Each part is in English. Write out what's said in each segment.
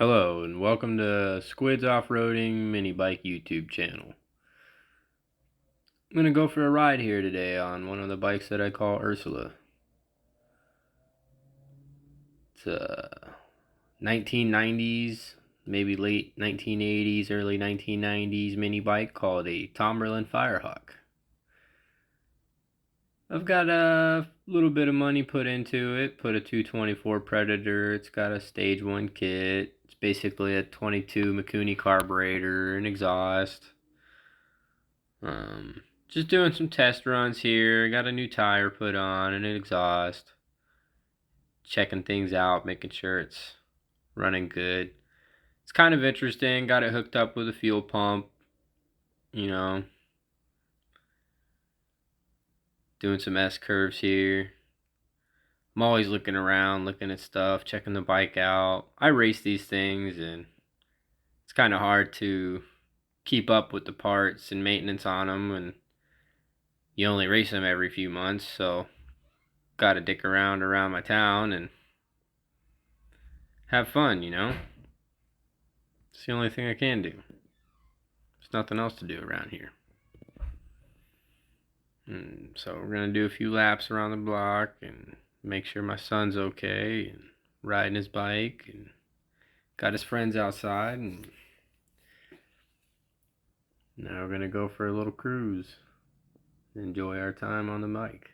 Hello and welcome to Squid's Off-Roading Mini Bike YouTube channel. I'm going to go for a ride here today on one of the bikes that I call Ursula. It's a 1990s, maybe late 1980s, early 1990s mini bike called a Tomberlin Firehawk. I've got a little bit of money put into it, put a 224 Predator, it's got a stage 1 kit, it's basically a 22 Mikuni carburetor and exhaust. Just doing some test runs here. Got a new tire put on and an exhaust. Checking things out, making sure it's running good. It's kind of interesting. Got it hooked up with a fuel pump. You know, doing some S curves here. I'm always looking around, looking at stuff, checking the bike out. I race these things and it's kind of hard to keep up with the parts and maintenance on them, and you only race them every few months, so gotta dick around my town and have fun, It's the only thing I can do. There's nothing else to do around here. And so we're going to do a few laps around the block and make sure my son's okay and riding his bike and got his friends outside, and now we're going to go for a little cruise. Enjoy our time on the bike.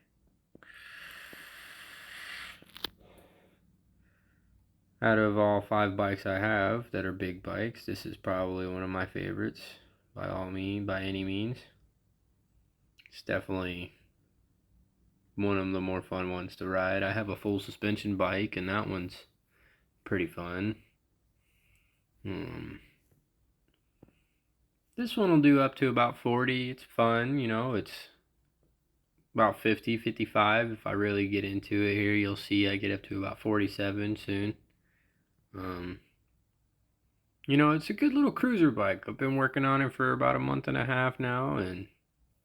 Out of all 5 bikes I have that are big bikes, this is probably one of my favorites by any means. It's definitely one of the more fun ones to ride. I have a full suspension bike and that one's pretty fun. This one will do up to about 40. It's fun, it's about 50, 55. If I really get into it here, you'll see I get up to about 47 soon. It's a good little cruiser bike. I've been working on it for about a month and a half now, and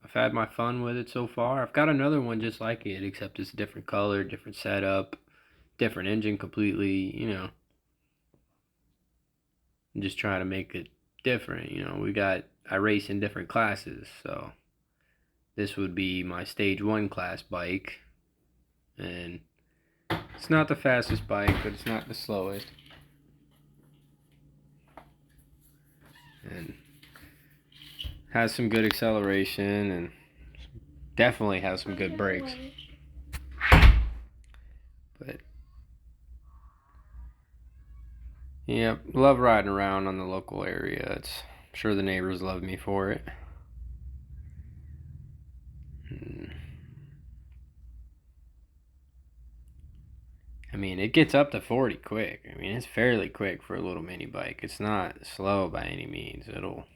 I've had my fun with it so far. I've got another one just like it, except it's a different color, different setup, different engine completely, I'm just trying to make it different, I race in different classes, so this would be my stage 1 class bike, and it's not the fastest bike, but it's not the slowest. And has some good acceleration and definitely has some good brakes. But yeah, love riding around on the local area. I'm sure the neighbors love me for it. I mean, it gets up to 40 quick. I mean, it's fairly quick for a little mini bike. It's not slow by any means. It'll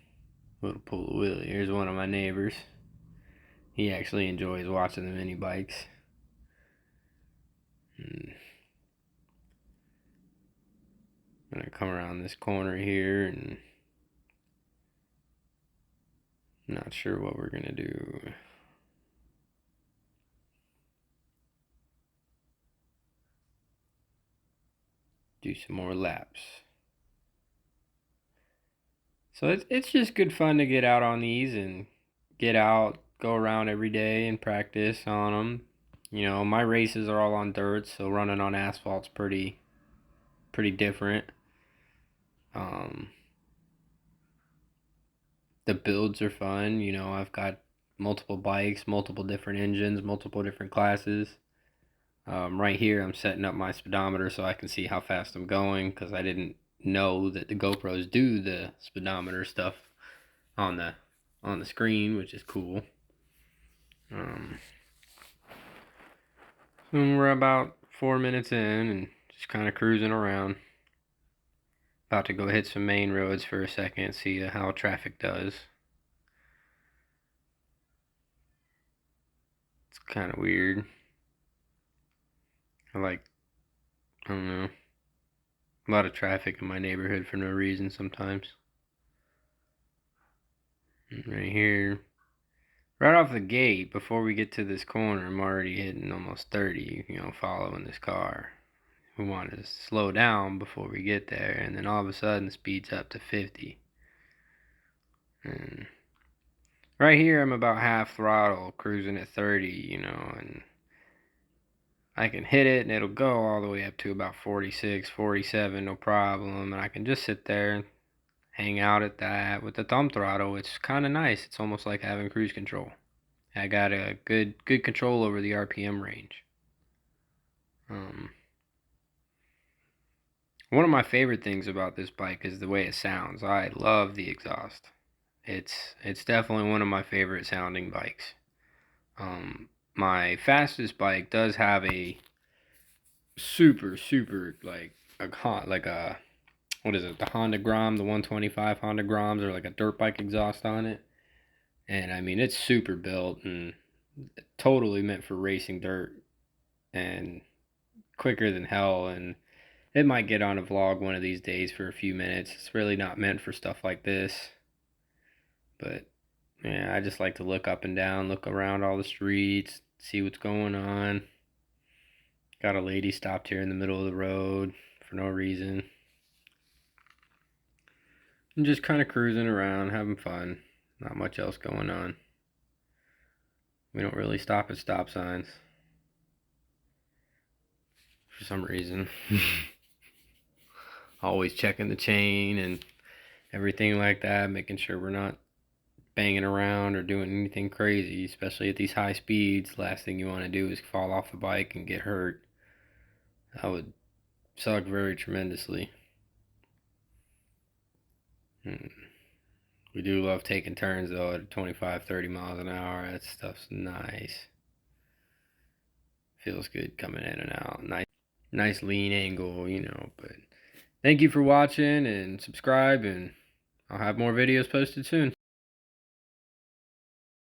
pull a wheelie. Here's one of my neighbors. He actually enjoys watching the mini bikes. I'm gonna come around this corner here, and I'm not sure what we're gonna do. Do some more laps. So it's just good fun to get out on these and get out, go around every day and practice on them. My races are all on dirt, so running on asphalt's pretty different. The builds are fun. I've got multiple bikes, multiple different engines, multiple different classes. Right here I'm setting up my speedometer so I can see how fast I'm going, because I didn't know that the GoPros do the speedometer stuff on the screen, which is cool. We're about 4 minutes in and just kind of cruising around. About to go hit some main roads for a second, see how traffic does. It's kind of weird. I don't know, a lot of traffic in my neighborhood for no reason sometimes. Right here, right off the gate, before we get to this corner, I'm already hitting almost 30, following this car. we want to slow down before we get there, and then all of a sudden the speed's up to 50. And right here I'm about half throttle, cruising at 30, you know, and I can hit it and it'll go all the way up to about 46, 47, no problem, and I can just sit there and hang out at that. With the thumb throttle, it's kind of nice. It's almost like having cruise control. I got a good control over the RPM range. One of my favorite things about this bike is the way it sounds. I love the exhaust. It's definitely one of my favorite sounding bikes. My fastest bike does have a super like a what is it, the Honda Grom, the 125 Honda Groms, or like a dirt bike exhaust on it. And I mean, it's super built and totally meant for racing dirt and quicker than hell. And it might get on a vlog one of these days for a few minutes. It's really not meant for stuff like this. But yeah, I just like to look up and down, look around all the streets, see what's going on. Got a lady stopped here in the middle of the road for no reason. I'm just kind of cruising around, having fun. Not much else going on. We don't really stop at stop signs for some reason. Always checking the chain and everything like that, making sure we're not banging around or doing anything crazy, especially at these high speeds. Last thing you want to do is fall off the bike and get hurt. That would suck very tremendously. We do love taking turns though at 25, 30 miles an hour. That stuff's nice. Feels good coming in and out. Nice lean angle, you know. But thank you for watching and subscribe, and I'll have more videos posted soon.